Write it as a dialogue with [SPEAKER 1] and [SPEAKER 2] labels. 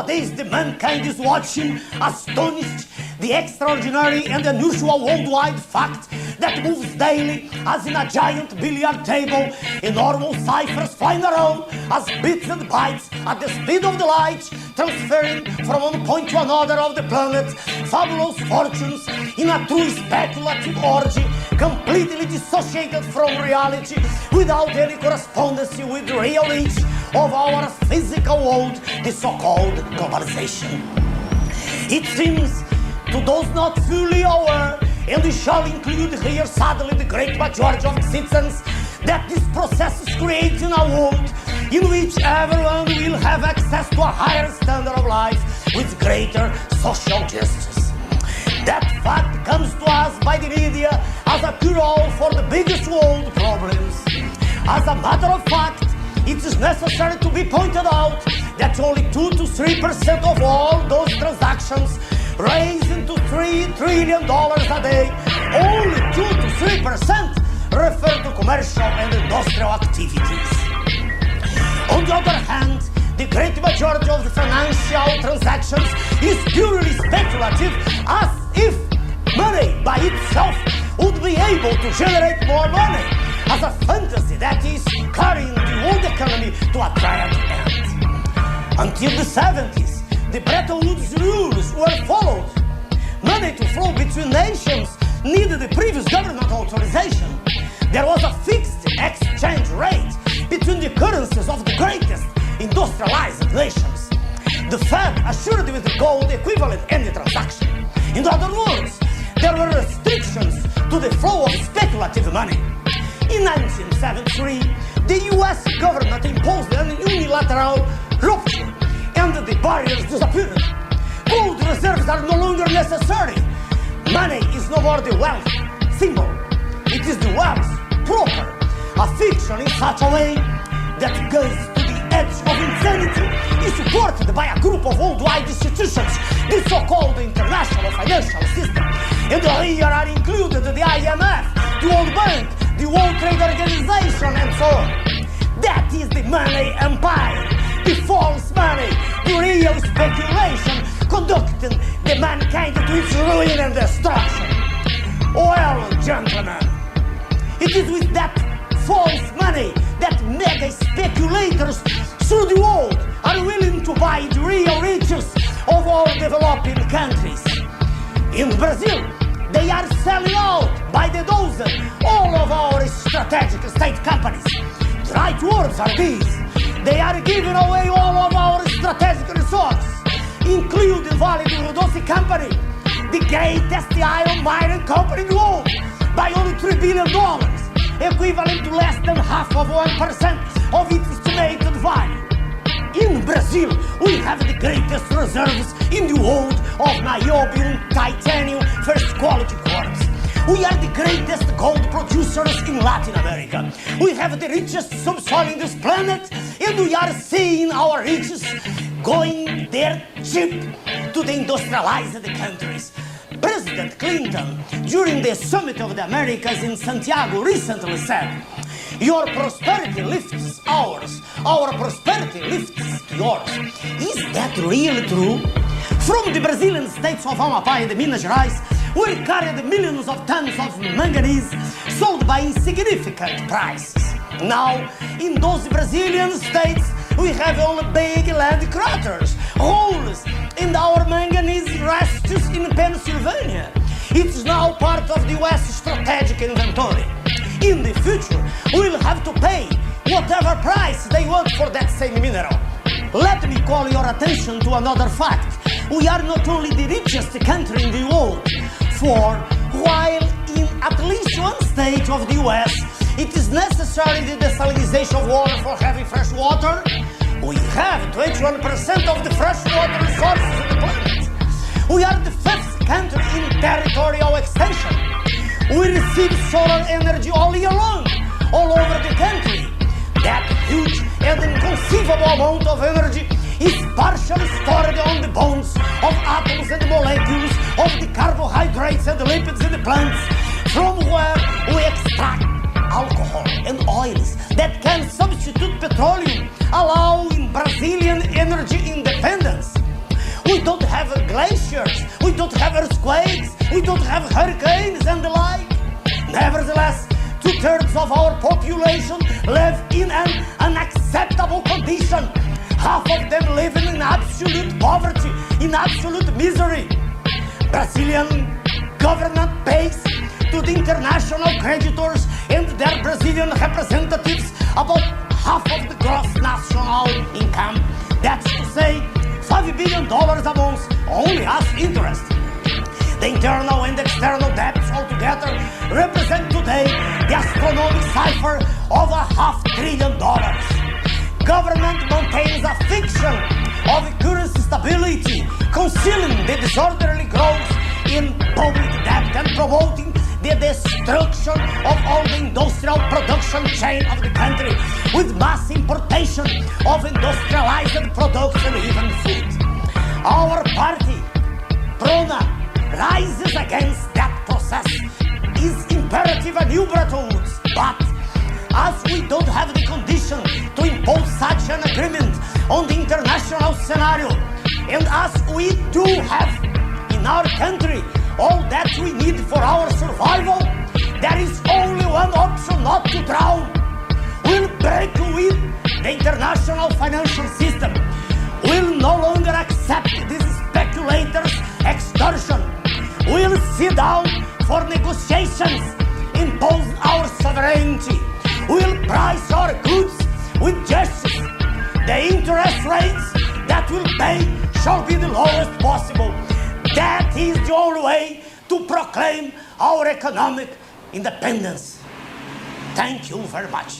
[SPEAKER 1] Nowadays, the mankind is watching, astonished, the extraordinary and unusual worldwide fact that moves daily as in a giant billiard table, enormous ciphers flying around as bits and bytes at the speed of the light, transferring from one point to another of the planet, fabulous fortunes in a true speculative orgy, completely dissociated from reality, without any correspondence with the real reach of our physical world, the so-called globalization. It seems, to those not fully aware, and we shall include here sadly the great majority of citizens, that this process is creating a world in which everyone will have access to a higher standard of life with greater social justice. That fact comes to us by the media as a cure-all for the biggest world problems. As a matter of fact, it is necessary to be pointed out that only 2 to 3% of all those transactions raised into $3 trillion a day, only 2 to 3% refer to commercial and industrial activities. On the other hand, the great majority of the financial transactions is purely speculative, as if money by itself would be able to generate more money, as a fantasy that is carrying the world economy to a triumph end. Until the 70s, the Bretton Woods rules were followed. Money to flow between nations needed the previous government authorization. There was a fixed exchange rate between the currencies of the greatest industrialized nations. The Fed assured with the gold equivalent any transaction. In other words, there were restrictions to the flow of speculative money. In 1973, the US government imposed an unilateral rupture and the barriers disappeared. Gold reserves are no longer necessary. Money is no more the wealth symbol. It is the wealth proper, a fiction in such a way that goes to the edge of insanity, is supported by a group of worldwide institutions, the so-called international financial system. And here are included the IMF, the World Bank, the World Trade Organization, and so on. That is the money empire, the false money, the real speculation, conducting the mankind to its ruin and destruction. Well, gentlemen, it is with that false money that mega speculators through the world are willing to buy the real riches of all developing countries. In Brazil, they are selling out by the dozen all of our strategic state companies. The right words are these. They are giving away all of our strategic resources, including Vale do Rodolfo Company, the greatest iron mining company in the world, by only $3 billion, equivalent to less than half of 1% of its estimated value. In Brazil, we have the greatest reserves in the world of niobium, titanium, first quality quartz. We are the greatest gold producers in Latin America. We have the richest subsoil in this planet, and we are seeing our riches going there cheap to the industrialized countries. President Clinton, during the Summit of the Americas in Santiago, recently said, "Your prosperity lifts ours, our prosperity lifts yours." Is that really true? From the Brazilian states of Amapá and Minas Gerais, we carried millions of tons of manganese sold by insignificant prices. Now, in those Brazilian states, we have only big land craters, holes, and our manganese rests in Pennsylvania. It's now part of the US strategic inventory. In the future, we'll have to pay whatever price they want for that same mineral. Let me call your attention to another fact. We are not only the richest country in the world, for while in at least one state of the US, it is necessary the desalinization of water for having fresh water, we have 21% of the freshwater resources on the planet. We are the 5th country in territorial extension. We receive solar energy all year long, all over the country. That huge and inconceivable amount of energy is partially stored on the bones of atoms and molecules of the carbohydrates and lipids in the plants, from where we extract alcohol and oils that can substitute petroleum, allowing Brazilian energy independence. 2/3 of our population live in an unacceptable condition. Half of them living in absolute poverty, in absolute misery. Brazilian government pays to the international creditors and their Brazilian representatives about half of the gross national income. That's to say, $5 billion a month only as interest. The internal and external debts altogether represent today the astronomical cipher of $500 billion. Government maintains a fiction of currency stability, concealing the disorderly growth in public debt and promoting the destruction of all the industrial production chain of the country with mass importation of industrialized products and even food. Our party, Prona, rises against that process. It's imperative a new Bretton Woods, but as we don't have the condition to impose such an agreement on the international scenario, and as we do have in our country all that we need for our survival, there is only one option: not to drown. We'll break with the international financial system. We'll no longer accept these speculators' extortion. We'll sit down for negotiations, impose our sovereignty. We'll price our goods with justice. The interest rates that we'll pay shall be the lowest possible. That is the only way to proclaim our economic independence. Thank you very much.